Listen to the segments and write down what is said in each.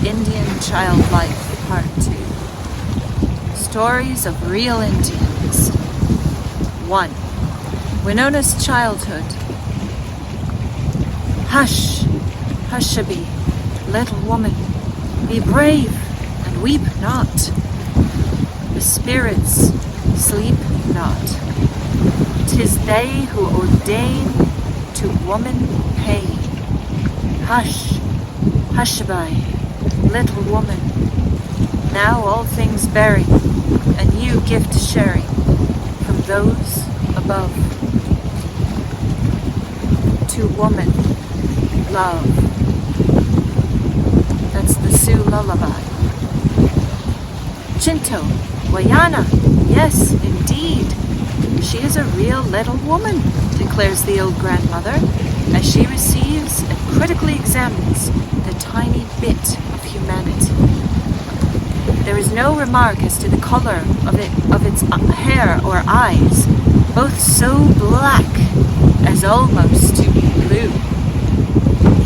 Indian Child Life, Part 2. Stories of Real Indians. 1. Winona's Childhood. Hush, Hushabye, little woman, be brave and weep not. The spirits sleep not. 'Tis they who ordain to woman pain. Hush, Hushabye, little woman, now all things bury, a new gift sharing from those above. To woman, love. That's the Sioux lullaby. Chinto, Wayana, yes, indeed. She is a real little woman, declares the old grandmother, as she receives and critically examines the tiny bit of humanity. There is no remark as to the color of its hair or eyes, both so black as almost to be blue.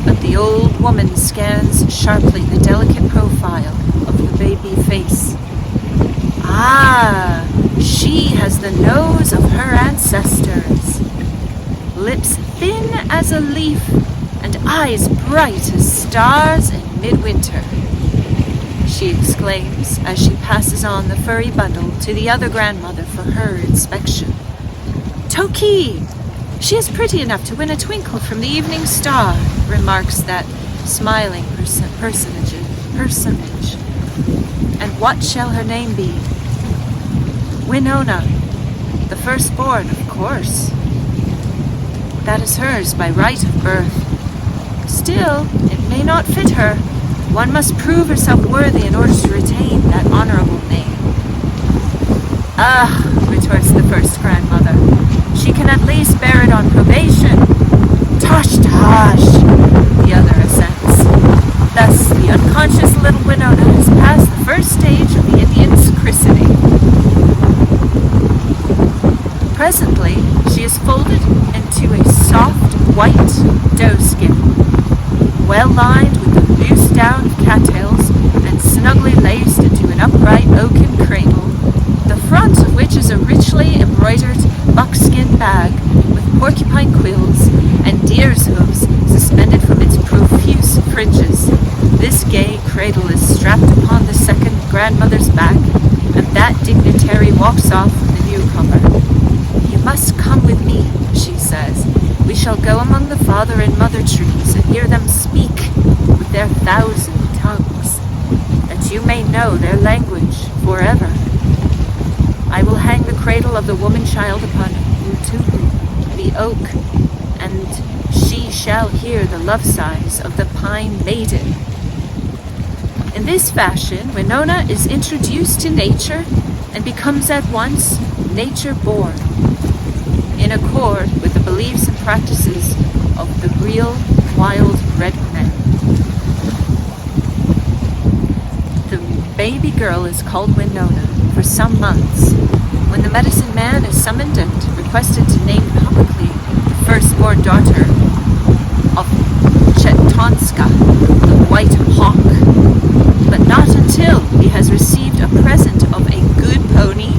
But the old woman scans sharply the delicate profile of the baby face. Ah, she has the nose of her ancestors. Lips thin as a leaf and eyes bright as stars in midwinter. She exclaims as she passes on the furry bundle to the other grandmother for her inspection. Toki! She is pretty enough to win a twinkle from the evening star, remarks that smiling personage. And what shall her name be? Winona, the firstborn, of course. That is hers by right of birth. Still, it may not fit her. One must prove herself worthy in order to retain that honorable name. Ah, retorts the first grandmother, she can at least bear it on probation. Tosh, tosh, the other assents. Thus, the unconscious little Winona has passed the first stage of the Indian's christening. Presently, she is folded into a soft, white doeskin, well lined with the loose down of cattails and snugly laced into an upright oaken cradle, the front of which is a richly embroidered buckskin bag with porcupine quills and deer's hooves suspended from its profuse fringes. This gay cradle is strapped upon the second grandmother's back, and that dignitary walks off with the newcomer. You must come with me, she says. We shall go among the father and mother trees and hear them speak with their 1,000 tongues, that you may know their language forever. I will hang the cradle of the woman-child upon Utubu, the oak, and she shall hear the love sighs of the pine maiden. In this fashion, Winona is introduced to nature and becomes at once nature-born, in accord with the beliefs and practices of the real wild red men. The baby girl is called Winona for some months, when the medicine man is summoned and requested to name publicly the firstborn daughter of Chetonska, the White Hawk, but not until he has received a present of a good pony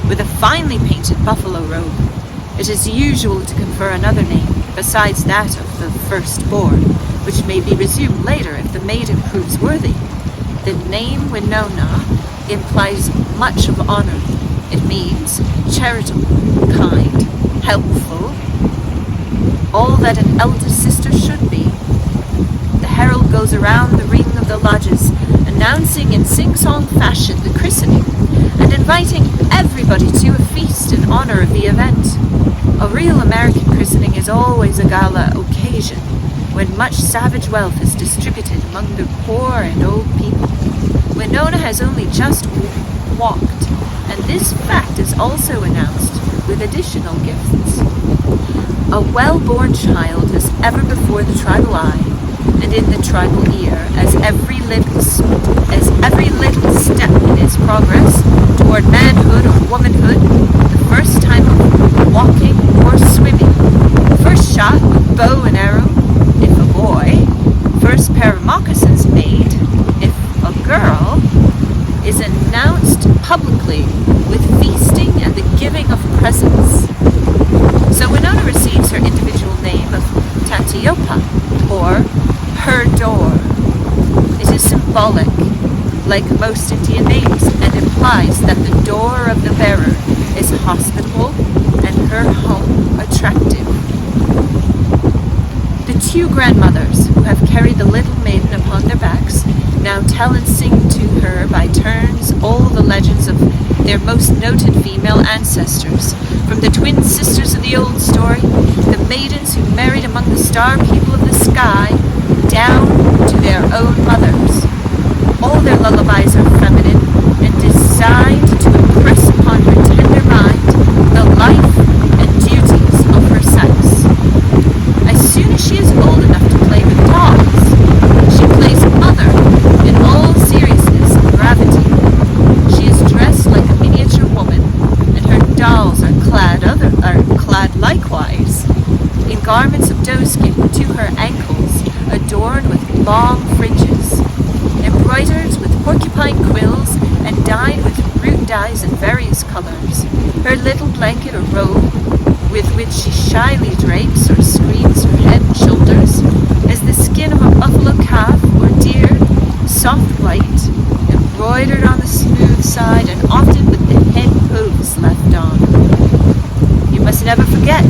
with a finely painted buffalo robe. It is usual to confer another name besides that of the firstborn, which may be resumed later if the maiden proves worthy. The name Winona implies much of honor. It means charitable, kind, helpful, all that an elder sister should be. The herald goes around the ring of the lodges, announcing in sing-song fashion the christening, and inviting everybody to a feast in honor of the event. A real American christening is always a gala occasion, when much savage wealth is distributed among the poor and old people. Winona has only just walked, and this fact is also announced with additional gifts. A well-born child is ever before the tribal eye, and in the tribal ear, as every little step in its progress toward manhood or womanhood, the first time of walking or swimming, first shot with bow and arrow, if a boy, first pair of moccasins made, if publicly with feasting and the giving of presents. So Winona receives her individual name of Tatiopa, or her door. It is symbolic, like most Indian names, and implies that the door of the bearer is hospitable and her home attractive. The two grandmothers who have carried the little maiden upon their backs now tell and sing to her by turns all the legends of their most noted female ancestors, from the twin sisters of the old story, the maidens who married among the star people of the sky, down to their own mothers. All their lullabies are feminine and designed to impress upon her tender mind the life and duties of her sex. As soon as she is old enough to play with dolls, she plays mother in all seriousness and gravity. She is dressed like a miniature woman, and her dolls are clad likewise in garments of doeskin to her ankles, adorned with long fringes, embroidered with porcupine quills and dyed with root dyes in various colors. Her little blanket or robe, with which she shyly drapes or screens her head and shoulders, is the skin of a buffalo calf or deer, soft white, embroidered on the smooth side and often with the head hooves left on. You must never forget,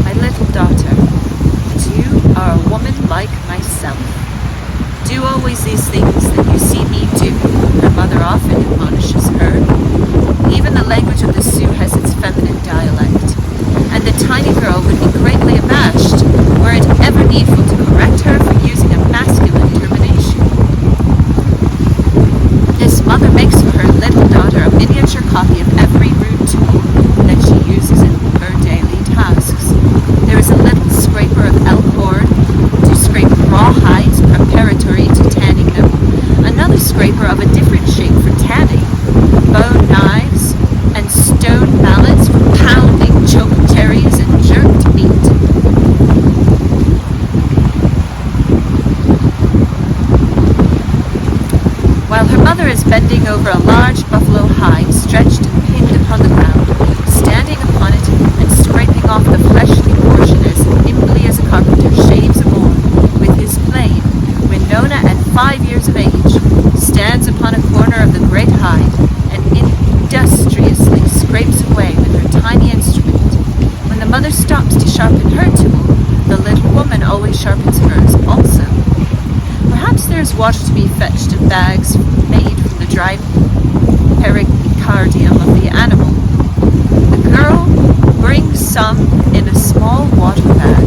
my little daughter, that you are a woman like myself. Do always these things that you see me do, her mother often admonishes her. Even the language of the Sioux has its feminine dialect, and the tiny girl would be greatly abashed were it ever needful to correct her for using a masculine termination. This mother makes for her little daughter a miniature copy of every rude tool that she uses in her daily tasks. There is a little scraper of elk horn to scrape raw hides preparatory to tanning them, another scraper of a different shape for tanning, bone knives, and stone mallets for pounding choke cherries and jerked meat. While her mother is bending over a large buffalo hide stretched and pinned upon the ground, standing upon it and scraping off the fleshly portion as nimbly as a carpenter shaves a board with his plane, Winona, at 5 years of age, stands upon a corner of the great hide and industriously scrapes away with her tiny instrument. When the mother stops to sharpen her tool, the little woman always sharpens hers also. Perhaps there is water to be fetched in bags made from the dry pericardium of the animal. The girl brings some in a small water bag.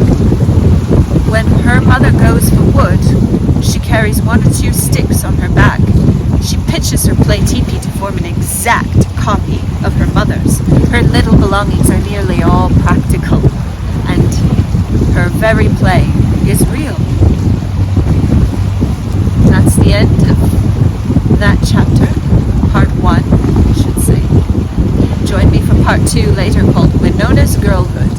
When her mother goes for wood, she carries 1 or 2 sticks on her back. She pitches her play teepee to form an exact copy of her mother's. Her little belongings are nearly all practical, and her very play is real. That's the end of that chapter, part 1, I should say. Join me for part 2 later, called Winona's Girlhood.